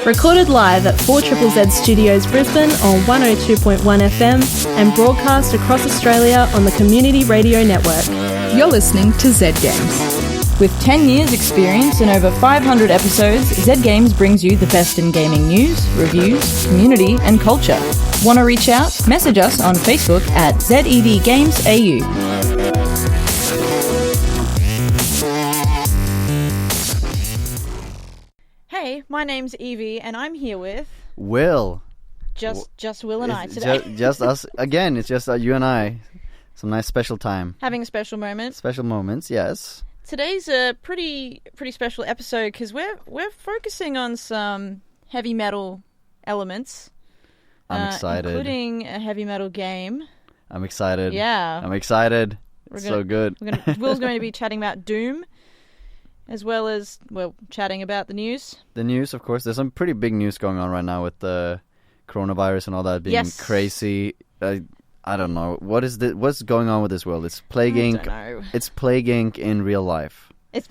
Recorded live at 4ZZZ Studios Brisbane on 102.1 FM and broadcast across Australia on the Community Radio Network. You're listening to Z Games. With 10 years experience and over 500 episodes, Z Games brings you the best in gaming news, reviews, community and culture. Want to reach out? Message us on Facebook at ZEVGamesAU. Hey, my name's Evie, and I'm here with Will. Just Will and I today. Just us again. It's just you and I. Some nice special time. Having a special moment. Special moments, yes. Today's a pretty special episode because we're focusing on some heavy metal elements. I'm excited, including a heavy metal game. I'm excited. Yeah, I'm excited. So good. Will's going to be chatting about Doom. As well as, chatting about the news. The news, of course. There's some pretty big news going on right now with the coronavirus and all that being crazy. I don't know. What's going on with this world? It's plaguing. I don't know. It's plaguing in real life. It's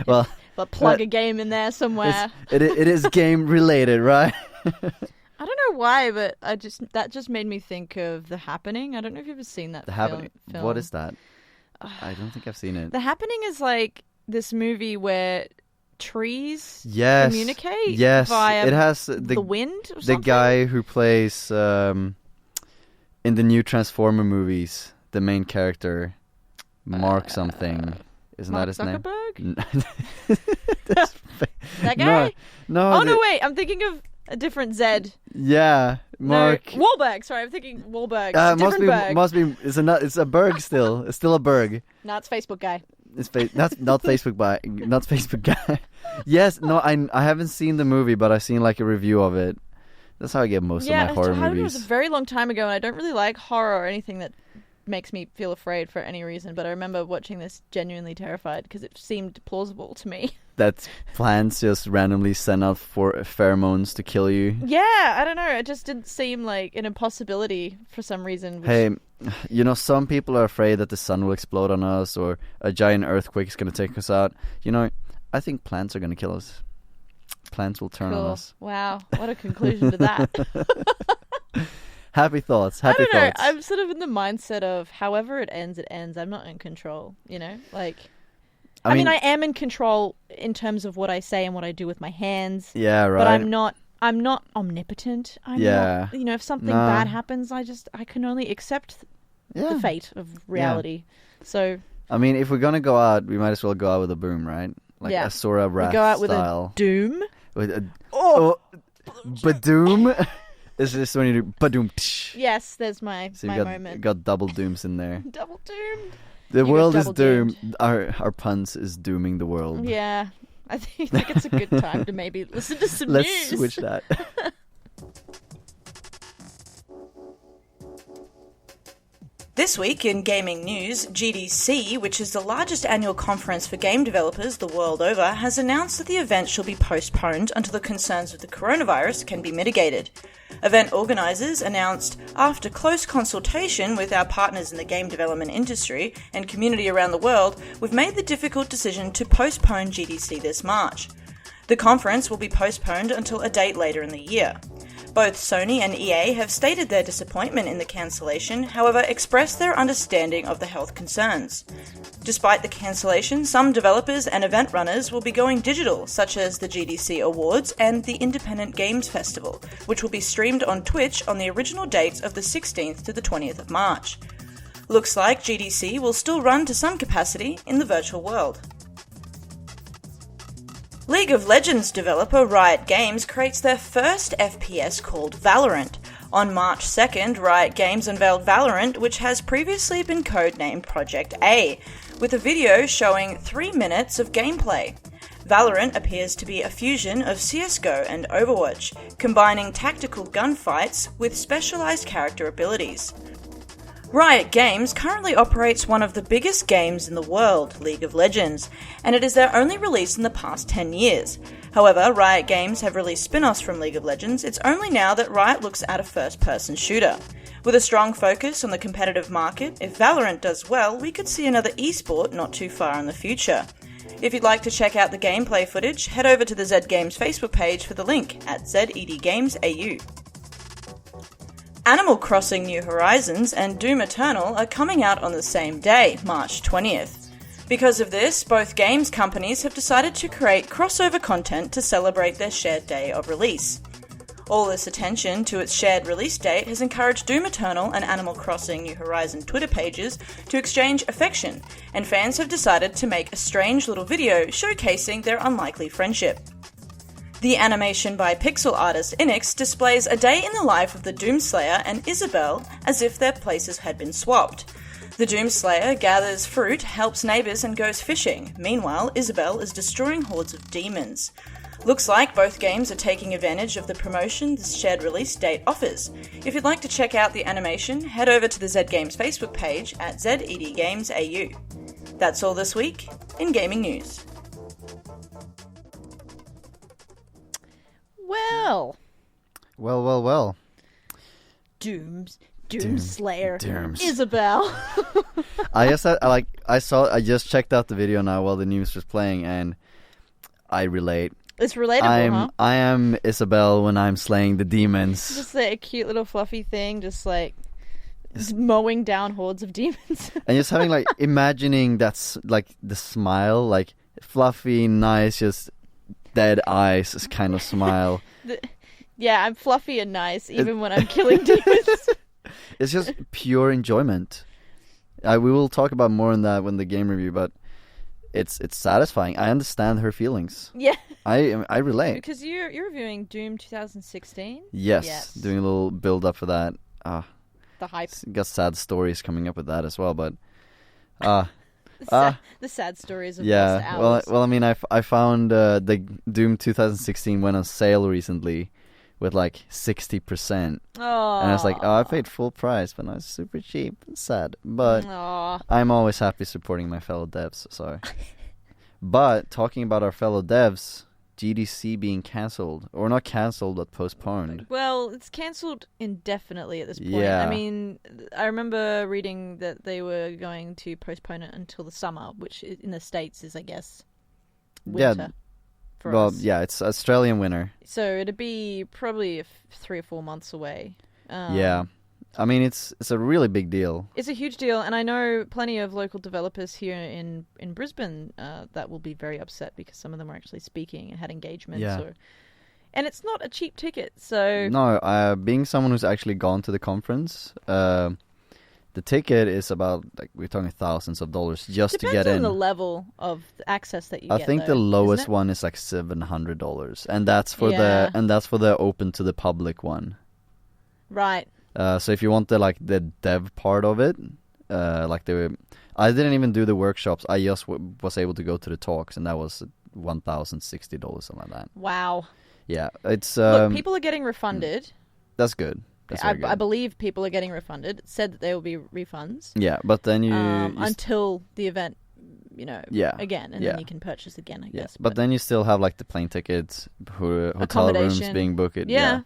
well, plug a game in there somewhere. It is game related, right? I don't know why, but that just made me think of The Happening. I don't know if you've ever seen that film. What is that? I don't think I've seen it. The Happening is like this movie where trees communicate via it has the wind or the something? guy who plays in the new Transformer movies, the main character, Mark something. Isn't Mark that his Zuckerberg? name? That guy? No. Oh, no, wait. I'm thinking of a different Z. Yeah, Mark. No, Wahlberg. Sorry, I'm thinking Wahlberg. Must be. It's a Berg still. It's still a Berg. No, it's Facebook guy. It's not Facebook guy. Yes, no, I haven't seen the movie, but I've seen like a review of it. That's how I get most of my horror movies. It was a very long time ago, and I don't really like horror or anything that makes me feel afraid for any reason. But I remember watching this genuinely terrified because it seemed plausible to me. That plants just randomly send out pheromones to kill you. Yeah, I don't know. It just didn't seem like an impossibility for some reason. Hey, some people are afraid that the sun will explode on us or a giant earthquake is going to take us out. I think plants are going to kill us. Plants will turn on us. Wow, what a conclusion to that. Happy thoughts. I don't know. I'm sort of in the mindset of however it ends, it ends. I'm not in control, I mean, I am in control in terms of what I say and what I do with my hands. Yeah, right. But I'm not omnipotent. I'm not, if something bad happens, I can only accept the fate of reality. Yeah. So, I mean, if we're going to go out, we might as well go out with a boom, right? Like Asura Wrath go out style. With a doom? With a badoom. Is this when you do badoom? Yes, there's my moment. Got double dooms in there. Double doomed. The world is doomed. Our puns is dooming the world. Yeah. I think it's a good time to maybe listen to some news. Let's switch that. This week in gaming news, GDC, which is the largest annual conference for game developers the world over, has announced that the event shall be postponed until the concerns with the coronavirus can be mitigated. Event organisers announced, after close consultation with our partners in the game development industry and community around the world, we've made the difficult decision to postpone GDC this March. The conference will be postponed until a date later in the year. Both Sony and EA have stated their disappointment in the cancellation, however expressed their understanding of the health concerns. Despite the cancellation, some developers and event runners will be going digital, such as the GDC Awards and the Independent Games Festival, which will be streamed on Twitch on the original dates of the 16th to the 20th of March. Looks like GDC will still run to some capacity in the virtual world. League of Legends developer Riot Games creates their first FPS called Valorant. On March 2nd, Riot Games unveiled Valorant, which has previously been codenamed Project A, with a video showing 3 minutes of gameplay. Valorant appears to be a fusion of CSGO and Overwatch, combining tactical gunfights with specialized character abilities. Riot Games currently operates one of the biggest games in the world, League of Legends, and it is their only release in the past 10 years. However, Riot Games have released spin-offs from League of Legends. It's only now that Riot looks at a first-person shooter. With a strong focus on the competitive market, if Valorant does well, we could see another esport not too far in the future. If you'd like to check out the gameplay footage, head over to the Z Games Facebook page for the link at ZEDGamesAU. Animal Crossing New Horizons and Doom Eternal are coming out on the same day, March 20th. Because of this, both games companies have decided to create crossover content to celebrate their shared day of release. All this attention to its shared release date has encouraged Doom Eternal and Animal Crossing New Horizons Twitter pages to exchange affection, and fans have decided to make a strange little video showcasing their unlikely friendship. The animation by pixel artist Inix displays a day in the life of the Doomslayer and Isabelle as if their places had been swapped. The Doomslayer gathers fruit, helps neighbours and goes fishing. Meanwhile, Isabelle is destroying hordes of demons. Looks like both games are taking advantage of the promotion this shared release date offers. If you'd like to check out the animation, head over to the Z Games Facebook page at ZEDGamesAU. That's all this week in gaming news. Well. Doomslayer. Isabelle. I just checked out the video now while the news was playing, and I relate. It's relatable, huh? I am Isabelle when I'm slaying the demons. Just like a cute little fluffy thing, just mowing down hordes of demons. And just having imagining that's like the smile, like fluffy, nice, just dead eyes kind of smile. Yeah, I'm fluffy and nice even when I'm killing demons. It's just pure enjoyment. We will talk about more on that when the game review, but it's satisfying. I understand her feelings. Yeah. I relate. Because you're reviewing Doom 2016? Yes. Doing a little build up for that. The hype. Got sad stories coming up with that as well, but the sad stories of yeah. hours. Well, I mean, I found the Doom 2016 went on sale recently with 60%. Oh. And I was like, I paid full price, but now it's super cheap. It's sad. But I'm always happy supporting my fellow devs, so. But talking about our fellow devs, GDC being cancelled. Or not cancelled, but postponed. Well, it's cancelled indefinitely at this point. Yeah. I mean, I remember reading that they were going to postpone it until the summer, which in the States is, I guess, winter. Yeah. Us. Yeah, it's Australian winter. So it'd be probably 3 or 4 months away. Yeah. I mean, it's a really big deal. It's a huge deal, and I know plenty of local developers here in Brisbane that will be very upset because some of them are actually speaking and had engagements. Yeah. And it's not a cheap ticket, so... No, being someone who's actually gone to the conference... the ticket is about, we're talking thousands of dollars just to get in. Depends on the level of access that you get. I think the lowest one is $700, and that's for the open to the public one. Right. So if you want the dev part of it, I didn't even do the workshops. I just was able to go to the talks, and that was $1,060, something like that. Wow. Yeah, it's look, people are getting refunded. That's good. I believe people are getting refunded. It said that there will be refunds. Yeah, but then you until the event, again, and then you can purchase again, I guess. But then you still have the plane tickets, hotel rooms being booked. Yeah.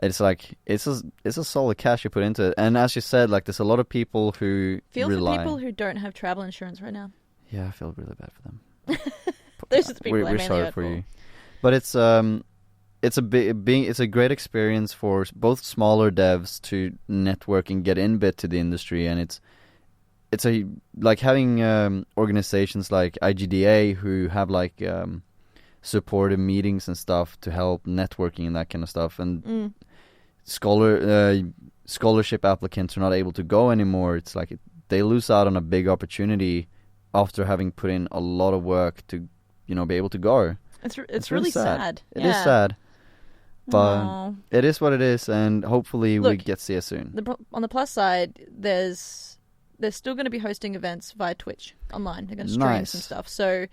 It's it's a solid cash you put into it, and as you said, there's a lot of people who feel for people who don't have travel insurance right now. Yeah, I feel really bad for them. Those are the people we're sorry for you, but it's a great experience for both smaller devs to network and get in bit to the industry, and it's having organizations like IGDA who have supportive meetings and stuff to help networking and that kind of stuff, and scholarship applicants are not able to go anymore. It's they lose out on a big opportunity after having put in a lot of work to be able to go. It's really sad. It is sad. But it is what it is, and hopefully we get to see it soon. On the plus side, they're still going to be hosting events via Twitch online. They're going to stream some stuff. So,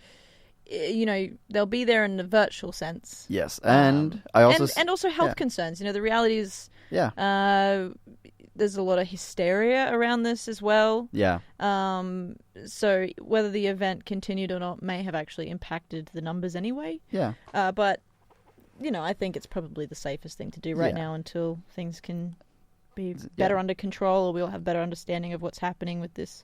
they'll be there in a virtual sense. Yes, and I also... And also health concerns. The reality is... Yeah. There's a lot of hysteria around this as well. Yeah. So whether the event continued or not may have actually impacted the numbers anyway. Yeah. But... I think it's probably the safest thing to do right now until things can be better under control, or we'll have better understanding of what's happening with this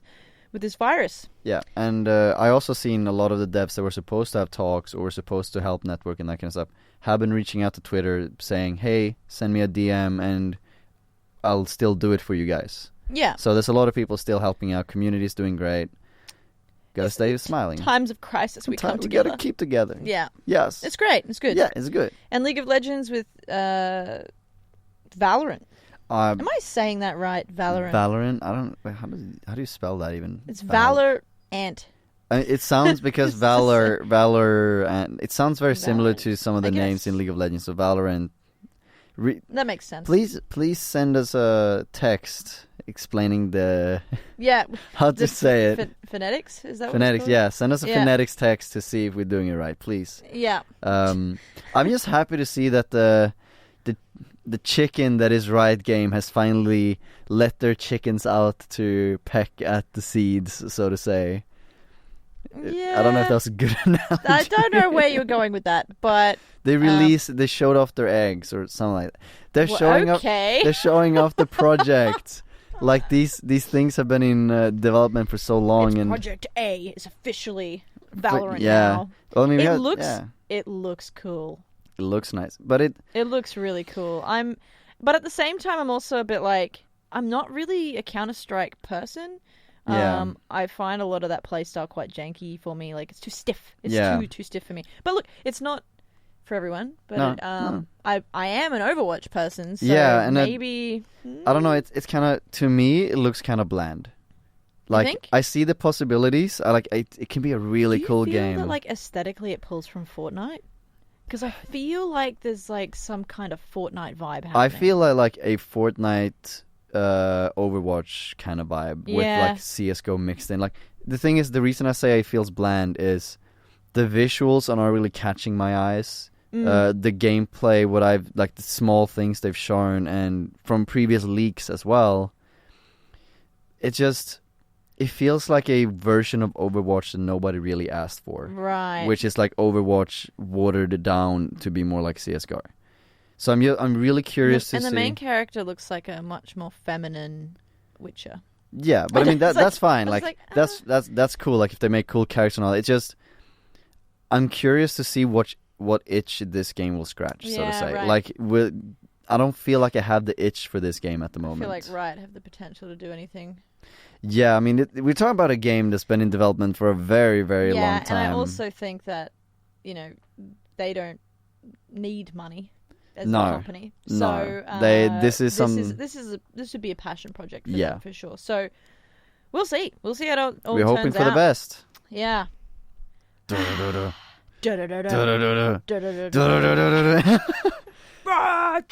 with this virus. Yeah, and I also seen a lot of the devs that were supposed to have talks or were supposed to help network and that kind of stuff have been reaching out to Twitter saying, hey, send me a DM and I'll still do it for you guys. Yeah. So there's a lot of people still helping out. Community's doing great. Gotta stay smiling. Times of crisis, we come together. We gotta keep together. Yeah. Yes. It's great. It's good. Yeah, it's good. And League of Legends with Valorant. Am I saying that right? Valorant. Valorant. I don't. How do you spell that even? It's Valorant. It sounds because Valor, and it sounds very similar to some of the names in League of Legends. So Valorant. That makes sense. Please send us a text explaining the how to say it. Phonetics, is that phonetics? What yeah, send us a phonetics text to see if we're doing it right, please. Yeah. I'm just happy to see that the chicken that is Riot Game has finally let their chickens out to peck at the seeds, so to say. Yeah. I don't know if that's a good analogy. I don't know where you're going with that, but they showed off their eggs or something like that. They're showing off the project. Like these things have been in development for so long, and Project A is officially Valorant now. Well, I mean, it looks cool. It looks nice, but it looks really cool. But at the same time, I'm also a bit like, I'm not really a Counter-Strike person. Yeah. I find a lot of that playstyle quite janky for me. Like, it's too stiff. It's too stiff for me. But look, it's not for everyone. But no. I am an Overwatch person, so and maybe... I don't know, it's kind of, to me, it looks kind of bland. Like, you think? I see the possibilities. It can be a really cool game. Do you feel that, like, aesthetically it pulls from Fortnite? Because I feel like there's, like, some kind of Fortnite vibe happening. I feel like a Fortnite... Overwatch kind of vibe with like CSGO mixed in. Like, the thing is, the reason I say it feels bland is the visuals are not really catching my eyes. The gameplay, what I've like, the small things they've shown, and from previous leaks as well. It feels like a version of Overwatch that nobody really asked for. Right. Which is like Overwatch watered down to be more like CSGO. So I'm really curious to see. And the main character looks like a much more feminine Witcher. Yeah, but I mean that's fine. That's cool. Like, if they make cool characters and all, it's just I'm curious to see what itch this game will scratch, so to say. Right. Like, I don't feel like I have the itch for this game at the moment. I feel like Riot have the potential to do anything. Yeah, I mean, we're talking about a game that's been in development for a very, very long time. And I also think that, they don't need money as a company. So this would be a passion project for them, for sure. So we'll see. We'll see how it all turns out. We're hoping for the best. Yeah.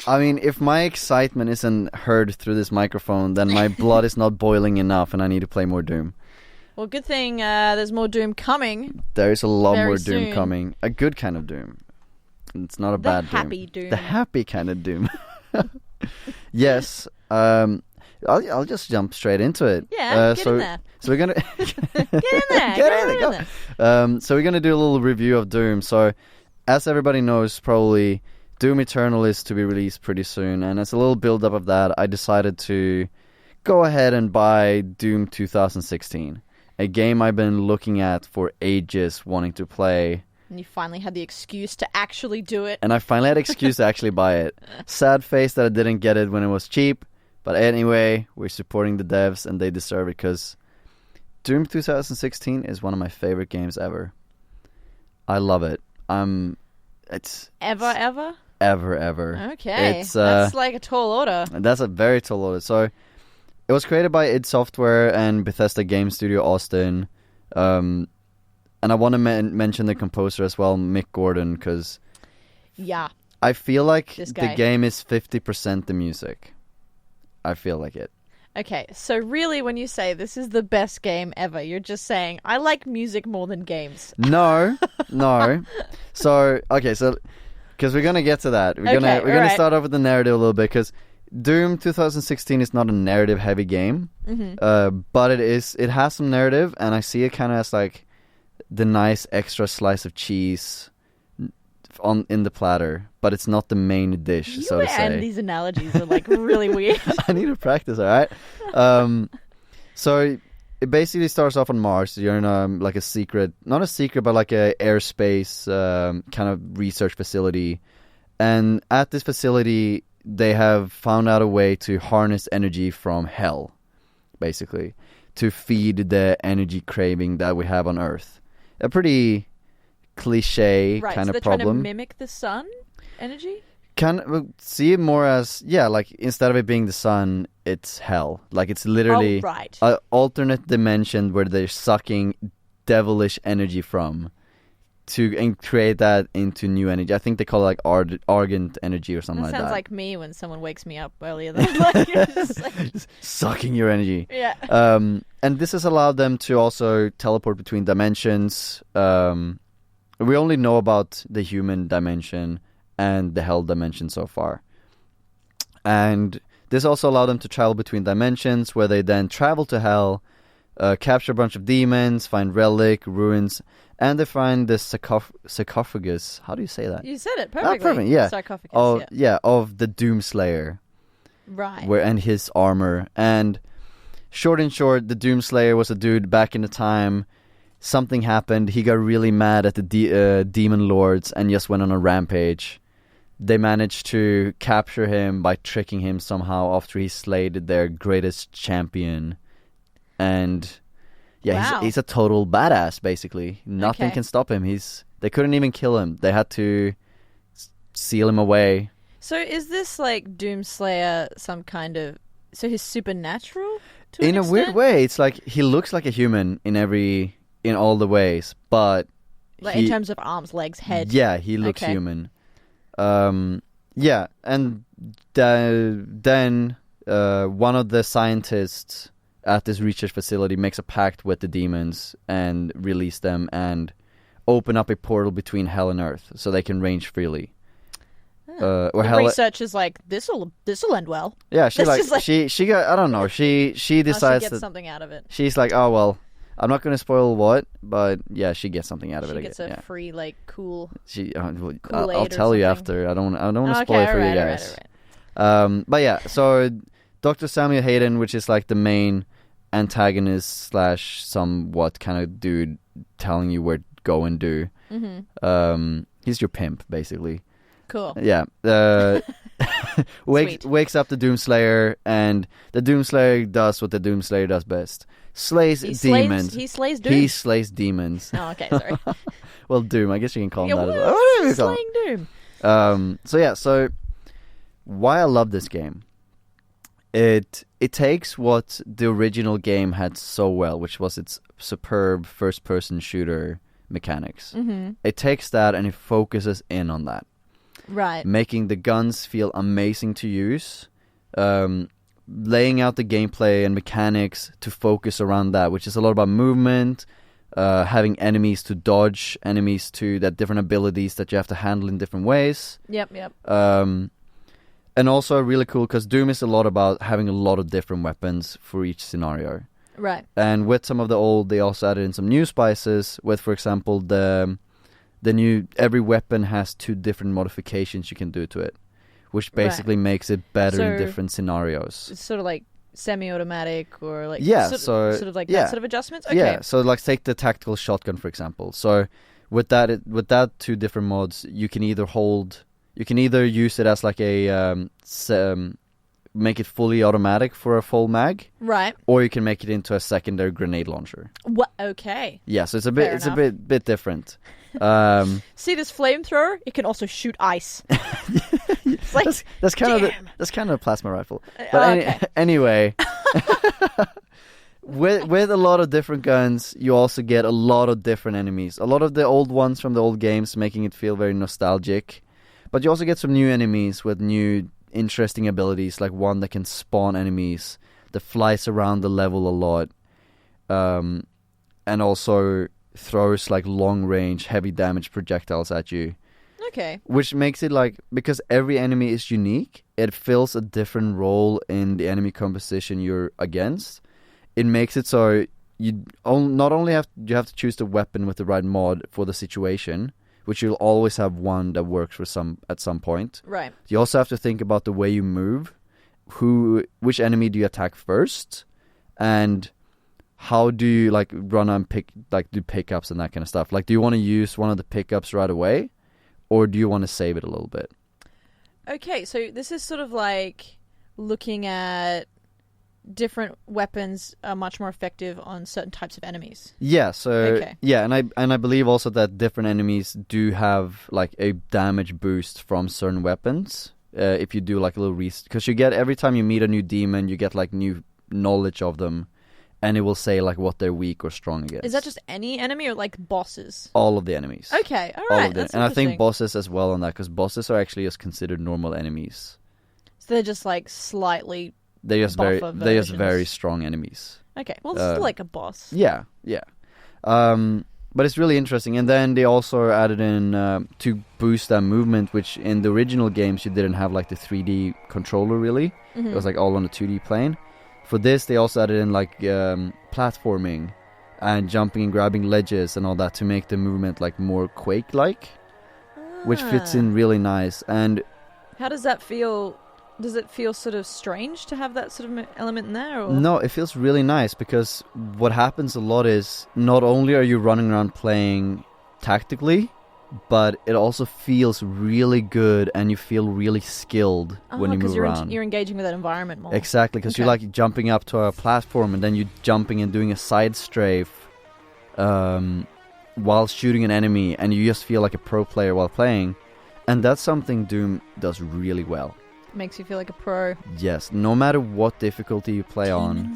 I mean, if my excitement isn't heard through this microphone, then my blood is not boiling enough and I need to play more Doom. Well, good thing there's more Doom coming. There is a lot more Doom soon. coming. A good kind of Doom. It's not a bad Doom. The happy Doom. The happy kind of Doom. Yes. I'll just jump straight into it. Yeah, get in there. So we're gonna get in there. Get in there. So we're gonna do a little review of Doom. So, as everybody knows, probably Doom Eternal is to be released pretty soon, and as a little build-up of that, I decided to go ahead and buy Doom 2016, a game I've been looking at for ages, wanting to play. And you finally had the excuse to actually do it. And I finally had an excuse to actually buy it. Sad face that I didn't get it when it was cheap. But anyway, we're supporting the devs and they deserve it, because Doom 2016 is one of my favorite games ever. I love it. It's... Ever? Ever. Okay. That's like a tall order. That's a very tall order. So, it was created by id Software and Bethesda Game Studio Austin. And I want to mention the composer as well, Mick Gordon, because I feel like the game is 50% the music. I feel like it. Okay, so really when you say this is the best game ever, you're just saying, I like music more than games. No. So, because we're going to get to that. We're going to start off with the narrative a little bit, because Doom 2016 is not a narrative-heavy game, but it has some narrative, and I see it kind of as like the nice extra slice of cheese in the platter, but it's not the main dish, so to say. And these analogies are like really weird. I need to practice, all right? So it basically starts off on Mars. You're in like a secret, not a secret, but like a airspace kind of research facility. And at this facility, they have found out a way to harness energy from hell, basically, to feed the energy craving that we have on Earth. A pretty cliche kind of problem. Right, so they're trying to mimic the sun energy? See it more as, like instead of it being the sun, it's hell. Like it's literally an alternate dimension where they're sucking devilish energy from and create that into new energy. I think they call it like argent energy or something like that. Sounds like me when someone wakes me up earlier than like... sucking your energy. Yeah. And this has allowed them to also teleport between dimensions. We only know about the human dimension and the hell dimension so far. And this also allowed them to travel between dimensions, where they then travel to hell, capture a bunch of demons, find relic, ruins, and they find the sarcophagus. How do you say that? You said it perfectly. Perfect, yeah. Sarcophagus, of the Doomslayer. Right. And his armor. And short, the Doomslayer was a dude back in the time. Something happened. He got really mad at the demon lords and just went on a rampage. They managed to capture him by tricking him somehow after he slayed their greatest champion. And he's a total badass, basically. Nothing can stop him. They couldn't even kill him. They had to seal him away. So is this like Doomslayer some kind of... So he's supernatural to an extent? In a weird way. It's like he looks like a human in all the ways, but... Like in terms of arms, legs, head? Yeah, he looks human. And then one of the scientists at this research facility makes a pact with the demons and release them and open up a portal between hell and earth so they can range freely. The research is like, this'll end well. Yeah, she got, I don't know, she decides she gets something out of it. She's like, oh well, I'm not going to spoil what, but yeah, she gets something out of it. She gets a free, like, cool. I'll tell you after. I don't want to spoil it for you guys. Right. But yeah, so Dr. Samuel Hayden, which is like the main antagonist / somewhat kind of dude telling you where to go and do. Mm-hmm. He's your pimp, basically. Cool. Yeah. Wakes up the Doomslayer, and the Doomslayer does what the Doomslayer does best. Slays demons. He slays Doom? He slays demons. Oh, okay, sorry. Well, Doom. I guess you can call him that as well. Slaying Doom. So why I love this game, it takes what the original game had so well, which was its superb first-person shooter mechanics. Mm-hmm. It takes that and it focuses in on that. Right. Making the guns feel amazing to use. Laying out the gameplay and mechanics to focus around that, which is a lot about movement, having enemies to dodge, enemies to that different abilities that you have to handle in different ways. Yep. And also really cool because Doom is a lot about having a lot of different weapons for each scenario. Right. And with some of the old, they also added in some new spices with, for example, the new, every weapon has 2 different modifications you can do to it, which basically makes it better in different scenarios. It's sort of like semi-automatic or like that sort of adjustments. Okay. Yeah, so like take the tactical shotgun for example. So with that 2 different mods, you can either use it as like a make it fully automatic for a full mag, right? Or you can make it into a secondary grenade launcher. What? Okay. Yeah, so it's a bit different. See this flamethrower? It can also shoot ice. Like, that's kind of a plasma rifle. But anyway, with a lot of different guns, you also get a lot of different enemies. A lot of the old ones from the old games, making it feel very nostalgic. But you also get some new enemies with new interesting abilities, like one that can spawn enemies, that flies around the level a lot, and also throws like long range, heavy damage projectiles at you. Okay. Which makes it like, because every enemy is unique, it fills a different role in the enemy composition you're against. It makes it so you not only have to choose the weapon with the right mod for the situation, which you'll always have one that works at some point. Right. You also have to think about the way you move, which enemy do you attack first, and how do you like run and do pickups and that kind of stuff? Like, do you want to use one of the pickups right away, or do you want to save it a little bit? Okay, so this is sort of like looking at different weapons are much more effective on certain types of enemies. Yeah, so yeah, and I believe also that different enemies do have like a damage boost from certain weapons. If you do like a little because you get every time you meet a new demon, you get like new knowledge of them, and it will say like what they're weak or strong against. Is that just any enemy or like bosses? All of the enemies. Okay, all right. That's and I think bosses as well on that, because bosses are actually just considered normal enemies. So they're just like slightly. They're just very strong enemies. Okay, well, it's still like a boss. Yeah. But it's really interesting. And then they also added in to boost that movement, which in the original games you didn't have like the 3D controller really. It was like all on the 2D plane. For this, they also added in like platforming and jumping and grabbing ledges and all that to make the movement like more Quake-like, which fits in really nice. And how does that feel? Does it feel sort of strange to have that sort of element in there? Or? No, it feels really nice, because what happens a lot is not only are you running around playing tactically, but it also feels really good and you feel really skilled when you move around. You're engaging with that environment more. Exactly, because you're like jumping up to a platform and then you're jumping and doing a side strafe while shooting an enemy, and you just feel like a pro player while playing. And that's something Doom does really well. Makes you feel like a pro. Yes, no matter what difficulty you play Demon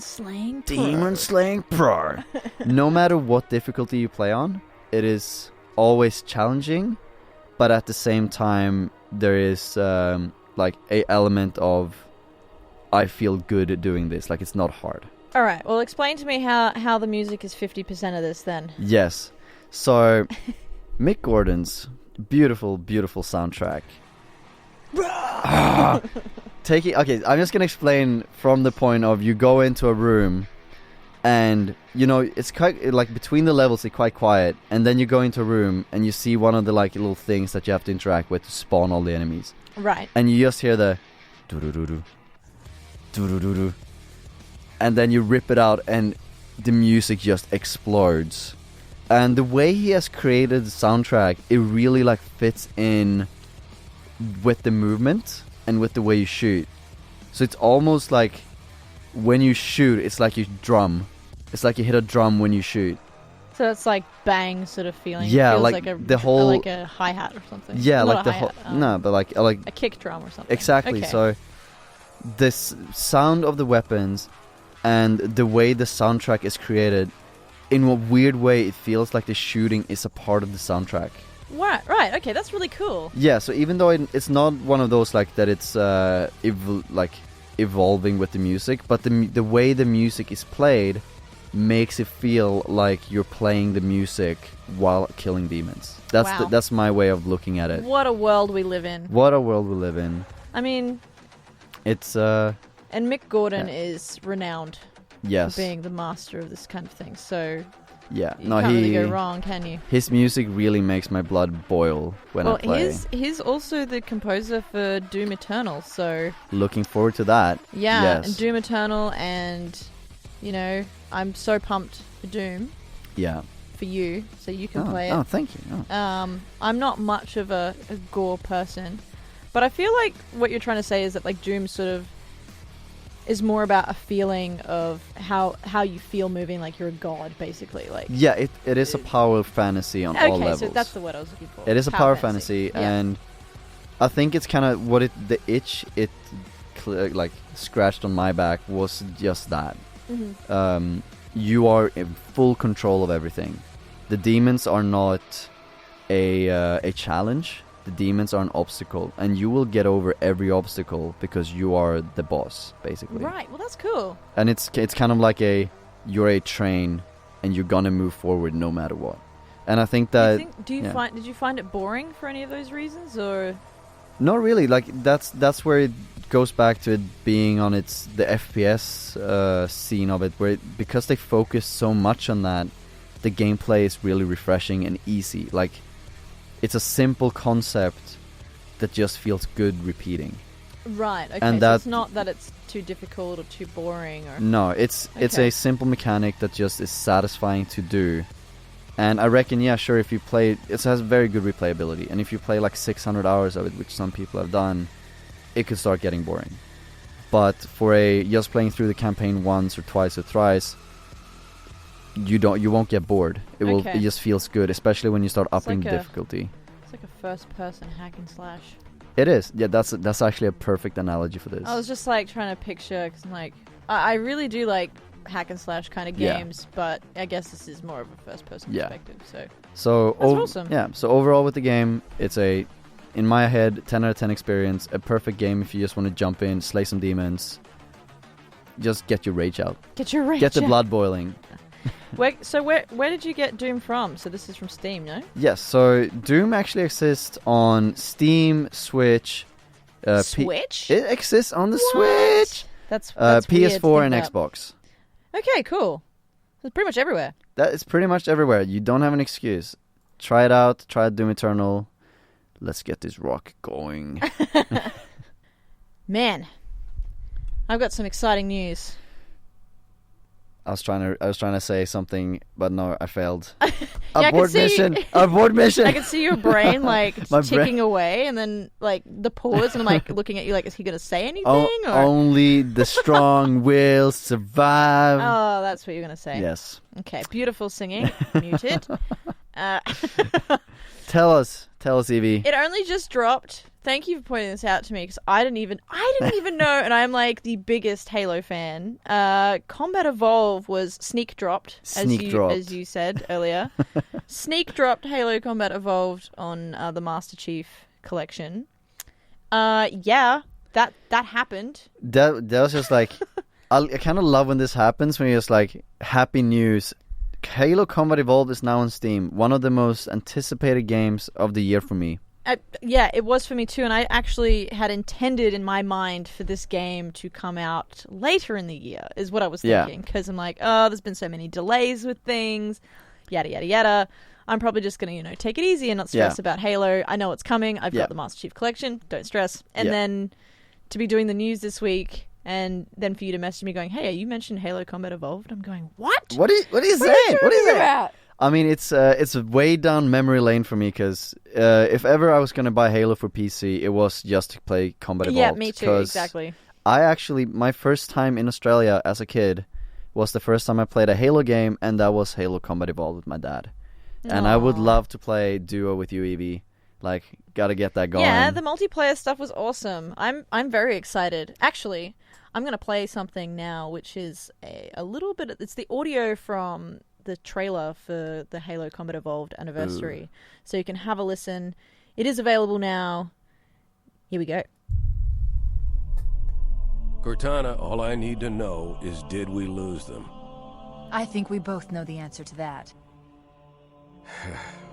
Slaying Pro. No matter what difficulty you play on, it is always challenging, but at the same time there is like a element of I feel good at doing this, like it's not hard. All right, well, explain to me how the music is 50% of this then. Yes, so Mick Gordon's beautiful soundtrack. I'm just gonna explain from the point of you go into a room and you know it's quite like between the levels it's quite quiet, and then you go into a room and you see one of the like little things that you have to interact with to spawn all the enemies, right? And you just hear the doo-doo-doo-doo, doo-doo-doo-doo, and then you rip it out and the music just explodes. And the way he has created the soundtrack, it really like fits in with the movement and with the way you shoot. So it's almost like when you shoot, it's like you drum. It's like you hit a drum when you shoot. So it's like bang sort of feeling. Yeah, it feels like the whole like a hi-hat or something. Yeah, not like the whole no, but like a kick drum or something. Exactly. Okay. So this sound of the weapons and the way the soundtrack is created, in a weird way, it feels like the shooting is a part of the soundtrack. Right, okay, that's really cool. Yeah, so even though it's not one of those like that it's evolving with the music, but the way the music is played makes it feel like you're playing the music while killing demons. That's my way of looking at it. What a world we live in. I mean, it's and Mick Gordon is renowned for being the master of this kind of thing, so yeah, you can't really go wrong, can you? His music really makes my blood boil when I play. He's also the composer for Doom Eternal, so looking forward to that. Yeah, yes. And Doom Eternal, and you know, I'm so pumped for Doom. Yeah. For you, so you can play it. Oh, thank you. Oh. I'm not much of a gore person, but I feel like what you're trying to say is that like Doom sort of is more about a feeling of how you feel moving like you're a god, basically. Like yeah, it is a power fantasy on all levels. Okay, so that's the word I was looking for. It is a power fantasy, and I think it's kind of what the itch like scratched on my back was just that. Mm-hmm. You are in full control of everything. The demons are not a challenge. The demons are an obstacle, and you will get over every obstacle because you are the boss, basically. Right. Well, that's cool. And it's kind of like you're a train, and you're gonna move forward no matter what. And I think that did you find it boring for any of those reasons, or not really? Like that's where it goes back to it being on the FPS scene of it, where because they focus so much on that, the gameplay is really refreshing and easy. Like, it's a simple concept that just feels good repeating. Right, okay, and so it's not that it's too difficult or too boring or... No, it's a simple mechanic that just is satisfying to do. And I reckon, yeah, sure, if you play... It has very good replayability. And if you play like 600 hours of it, which some people have done, it could start getting boring. But for just playing through the campaign once or twice or thrice, you won't get bored. It just feels good, especially when you start upping the difficulty. It's like a first-person hack and slash. It is. Yeah, that's actually a perfect analogy for this. I was just like trying to picture, because I'm like, I really do like hack and slash kind of games, but I guess this is more of a first-person perspective. So that's awesome. Yeah. So overall with the game, it's in my head, 10 out of 10 experience. A perfect game if you just want to jump in, slay some demons, just get your rage out. Get the blood boiling. Where did you get Doom from? So this is from Steam, no? Yes, so Doom actually exists on Steam, Switch. Switch? It exists on the Switch. That's PS4 and Xbox. Okay, cool. It's pretty much everywhere. That is pretty much everywhere. You don't have an excuse. Try it out. Try Doom Eternal. Let's get this rock going. Man, I've got some exciting news. I was trying to say something, but no, I failed. Abort mission. Abort mission. I can see your brain ticking away, and then like the pause, and I'm like looking at you like, is he going to say anything? Only the strong will survive. Oh, that's what you're going to say. Yes. Okay, beautiful singing. Muted. Tell us, Evie. It only just dropped. Thank you for pointing this out to me, because I didn't even know, and I'm like the biggest Halo fan. Combat Evolve was sneak dropped, as you said earlier. Sneak dropped Halo Combat Evolved on the Master Chief Collection. That happened. That was just like, I kind of love when this happens, when you're just like, happy news. Halo Combat Evolved is now on Steam. One of the most anticipated games of the year for me. It was for me too, and I actually had intended in my mind for this game to come out later in the year, is what I was thinking, because I'm like, there's been so many delays with things, yada yada yada. I'm probably just going to, take it easy and not stress about Halo. I know it's coming. I've got the Master Chief Collection. Don't stress. And then to be doing the news this week, and then for you to message me going, hey, you mentioned Halo Combat Evolved. I'm going, what? What are you saying? What is that? I mean, it's way down memory lane for me, because if ever I was going to buy Halo for PC, it was just to play Combat Evolved. Yeah, me too, exactly. My first time in Australia as a kid was the first time I played a Halo game, and that was Halo Combat Evolved with my dad. Aww. And I would love to play duo with you, Evie. Like, gotta get that going. Yeah, the multiplayer stuff was awesome. I'm very excited. Actually, I'm going to play something now, which is a little bit... It's the audio from the trailer for the Halo Combat Evolved anniversary. Ooh. So you can have a listen. It is available now. Here we go. Cortana, all I need to know is, did we lose them? I think we both know the answer to that.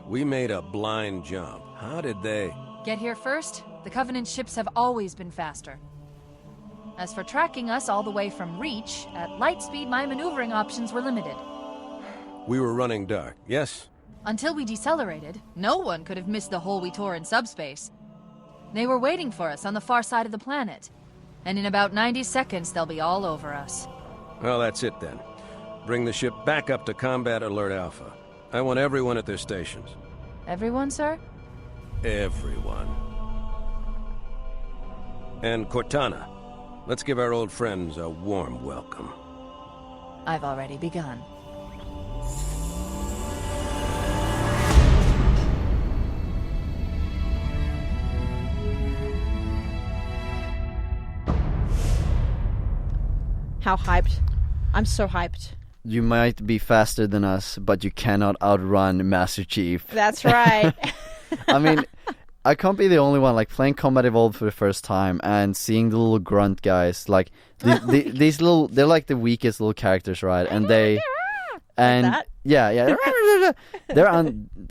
We made a blind jump. How did they... Get here first? The Covenant ships have always been faster. As for tracking us all the way from Reach, at light speed my maneuvering options were limited. We were running dark, yes? Until we decelerated, no one could have missed the hole we tore in subspace. They were waiting for us on the far side of the planet. And in about 90 seconds, they'll be all over us. Well, that's it then. Bring the ship back up to Combat Alert Alpha. I want everyone at their stations. Everyone, sir? Everyone. And Cortana, let's give our old friends a warm welcome. I've already begun. How hyped. I'm so hyped. You might be faster than us, but you cannot outrun Master Chief. That's right. I mean, I can't be the only one, like, playing Combat Evolved for the first time and seeing the little grunt guys, like, these little, they're like the weakest little characters, right? And they... And like that? Yeah.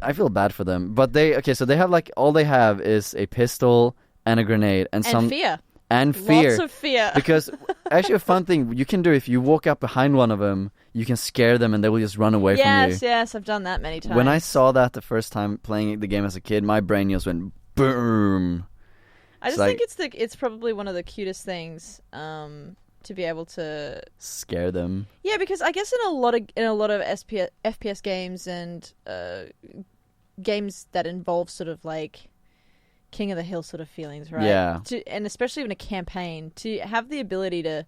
I feel bad for them, but so they have, like, all they have is a pistol and a grenade and some fear. And fear. Lots of fear. Because actually a fun thing you can do, if you walk up behind one of them, you can scare them and they will just run away from you. Yes, I've done that many times. When I saw that the first time playing the game as a kid, my brain just went boom. I just think it's probably one of the cutest things to be able to scare them. Yeah, because I guess in a lot of FPS games and games that involve sort of like King of the Hill sort of feelings, right? Yeah. And especially in a campaign, to have the ability to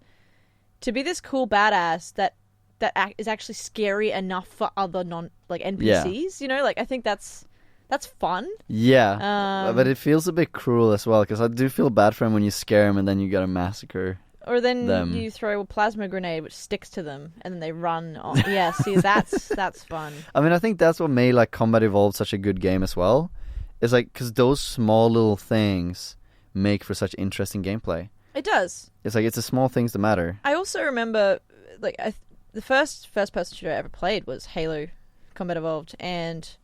be this cool badass that is actually scary enough for other NPCs. You know, like I think that's fun. Yeah, but it feels a bit cruel as well, because I do feel bad for him when you scare him and then you gotta massacre. Or then them. You throw a plasma grenade which sticks to them and then they run on. Yeah, see, that's fun. I mean, I think that's what made like Combat Evolved such a good game as well. It's like, because those small little things make for such interesting gameplay. It does. It's like, it's the small things that matter. I also remember, like, the first-person shooter I ever played was Halo Combat Evolved, and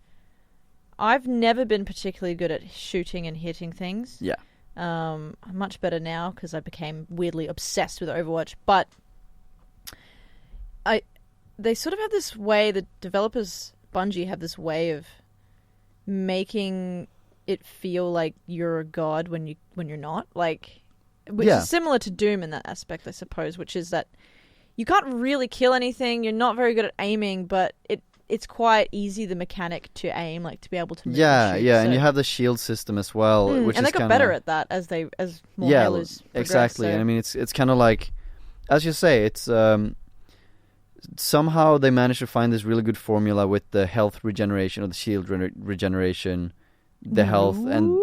I've never been particularly good at shooting and hitting things. Yeah. I'm much better now because I became weirdly obsessed with Overwatch, but they sort of have this way, the developers, Bungie, have this way of making it feel like you're a god when you're not, like, which is similar to Doom in that aspect, I suppose, which is that you can't really kill anything, you're not very good at aiming, but it's quite easy, the mechanic to aim, like to be able to move and shoot, and you have the shield system as well, which and is they got better at that as more Halos progress, exactly. So. And I mean, it's kind of like, as you say, it's somehow they managed to find this really good formula with the health regeneration or the shield regeneration, the health and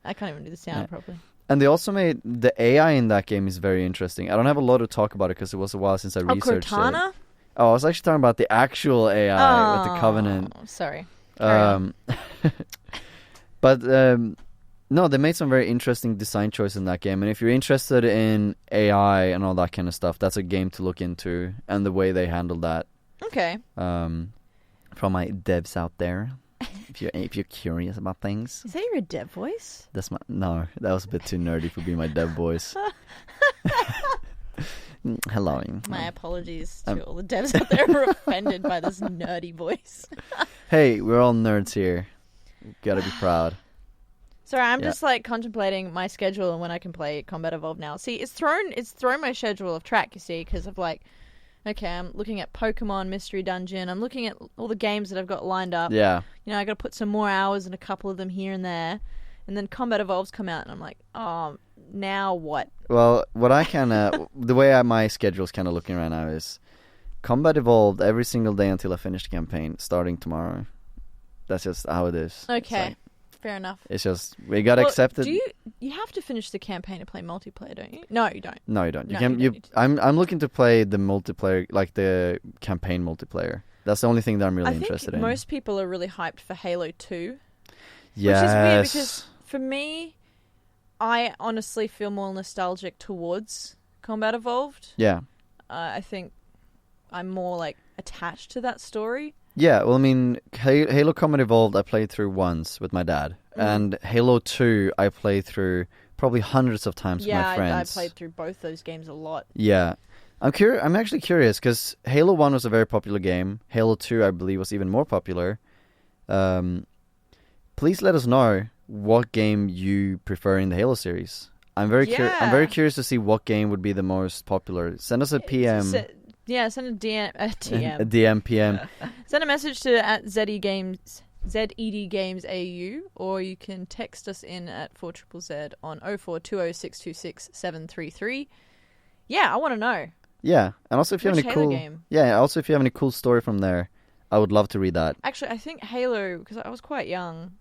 I can't even do the sound properly. And they also made the AI in that game is very interesting. I don't have a lot to talk about it because it was a while since I researched Cortana? it. Oh, I was actually talking about the actual AI with the Covenant. Sorry. But no, they made some very interesting design choices in that game. And if you're interested in AI and all that kind of stuff, that's a game to look into, and the way they handled that. Okay. From my devs out there, if you're curious about things. Is that your dev voice? No, that was a bit too nerdy for being my dev voice. Hello. My apologies to all the devs out there who are offended by this nerdy voice. Hey, we're all nerds here. Gotta be proud. Sorry, I'm just like contemplating my schedule and when I can play Combat Evolved now. See, it's thrown my schedule off track, you see, because of like, okay, I'm looking at Pokemon Mystery Dungeon. I'm looking at all the games that I've got lined up. Yeah. You know, I got to put some more hours in a couple of them here and there. And then Combat Evolved's come out and I'm like, oh, now what? Well, what I kind of, the way my schedule's kind of looking right now is Combat Evolved every single day until I finish the campaign, starting tomorrow. That's just how it is. Okay. Fair enough. It's just, we gotta accept it. You have to finish the campaign to play multiplayer, don't you? No, you don't. No, you don't. I'm looking to play the multiplayer, like the campaign multiplayer. That's the only thing that I'm really interested in. Most people are really hyped for Halo 2. Yes. Which is weird because for me, I honestly feel more nostalgic towards Combat Evolved. Yeah. I think I'm more like attached to that story. Yeah, well, I mean, Halo Combat Evolved I played through once with my dad, and Halo 2 I played through probably hundreds of times with my friends. I played through both those games a lot. Yeah. I'm actually curious, because Halo 1 was a very popular game. Halo 2, I believe, was even more popular. Please let us know what game you prefer in the Halo series. I'm very curious to see what game would be the most popular. Send us a PM. Send a DM. A DM, PM. Send a message to at ZED Games AU, or you can text us in at 4ZZZ on 0420626733. Yeah, I want to know. Yeah, and also if you have any cool game. Yeah, also if you have any cool story from there, I would love to read that. Actually, I think Halo, because I was quite young,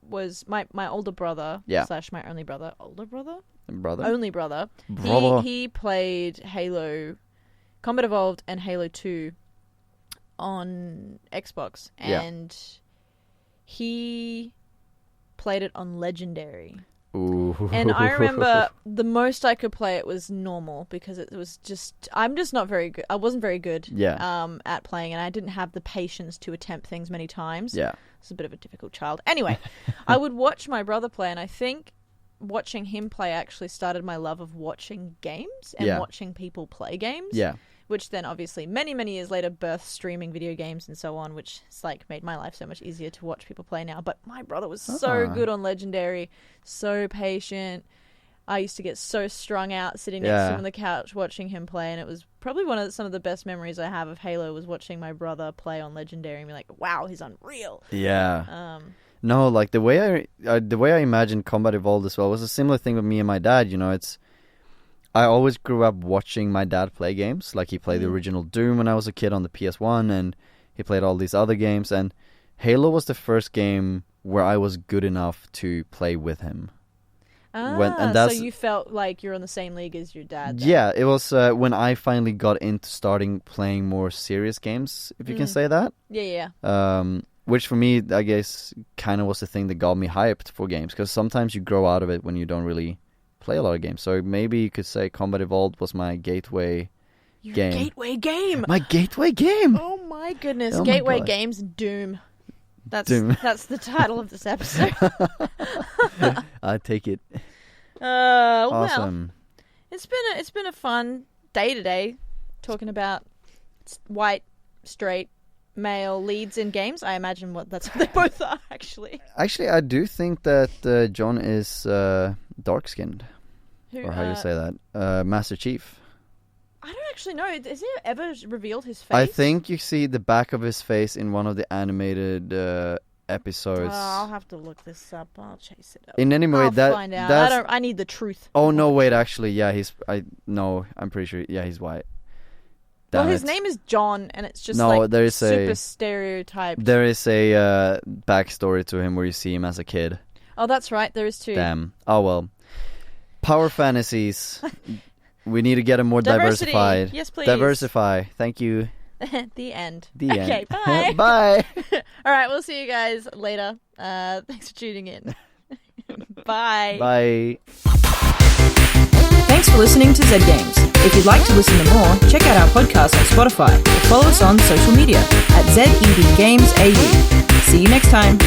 was my older brother / my only brother. Older brother? Only brother. He played Halo Combat Evolved and Halo 2 on Xbox, and he played it on Legendary. Ooh. And I remember the most I could play it was normal, because it was just, I'm just not very good. I wasn't very good at playing, and I didn't have the patience to attempt things many times. Yeah. I was a bit of a difficult child. Anyway, I would watch my brother play, and I think watching him play actually started my love of watching games and watching people play games. Yeah. which then obviously many, many years later birthed streaming video games and so on, which has like made my life so much easier to watch people play now. But my brother was so good on Legendary, so patient. I used to get so strung out sitting next to him on the couch watching him play, and it was probably some of the best memories I have of Halo was watching my brother play on Legendary and be like, wow, he's unreal. Yeah. No, like the way I imagined Combat Evolved as well was a similar thing with me and my dad. You know, I always grew up watching my dad play games. Like he played the original Doom when I was a kid on the PS1, and he played all these other games. And Halo was the first game where I was good enough to play with him. So you felt like you're on the same league as your dad then. Yeah, it was when I finally got into starting playing more serious games, if you can say that. Yeah. Which for me, I guess, kind of was the thing that got me hyped for games, because sometimes you grow out of it when you don't really play a lot of games. So maybe you could say Combat Evolved was my gateway game. Gateway game! My gateway game! Oh my goodness. Gateway games, Doom. That's the title of this episode. I take it. Awesome. Well, it's been a fun day today, talking about white, straight, male leads in games. I imagine that's what they both are, actually. Actually, I do think that John is dark-skinned. Or how you say that? Master Chief. I don't actually know. Has he ever revealed his face? I think you see the back of his face in one of the animated episodes. I'll have to look this up. I'll chase it up. In any way, I'll find out. I need the truth. Oh no! Wait, actually, yeah, I'm pretty sure. Yeah, he's white. Well, his name is John, and it's just super stereotyped. There is a backstory to him where you see him as a kid. Oh, that's right. There is too. Damn. Oh well. Power fantasies. We need to get them more diversified. Yes, please. Diversify. Thank you. The end. Okay, bye. Bye. All right, we'll see you guys later. Thanks for tuning in. Bye. Bye. Thanks for listening to Zed Games. If you'd like to listen to more, check out our podcast on Spotify or follow us on social media at ZEDGamesAU. See you next time.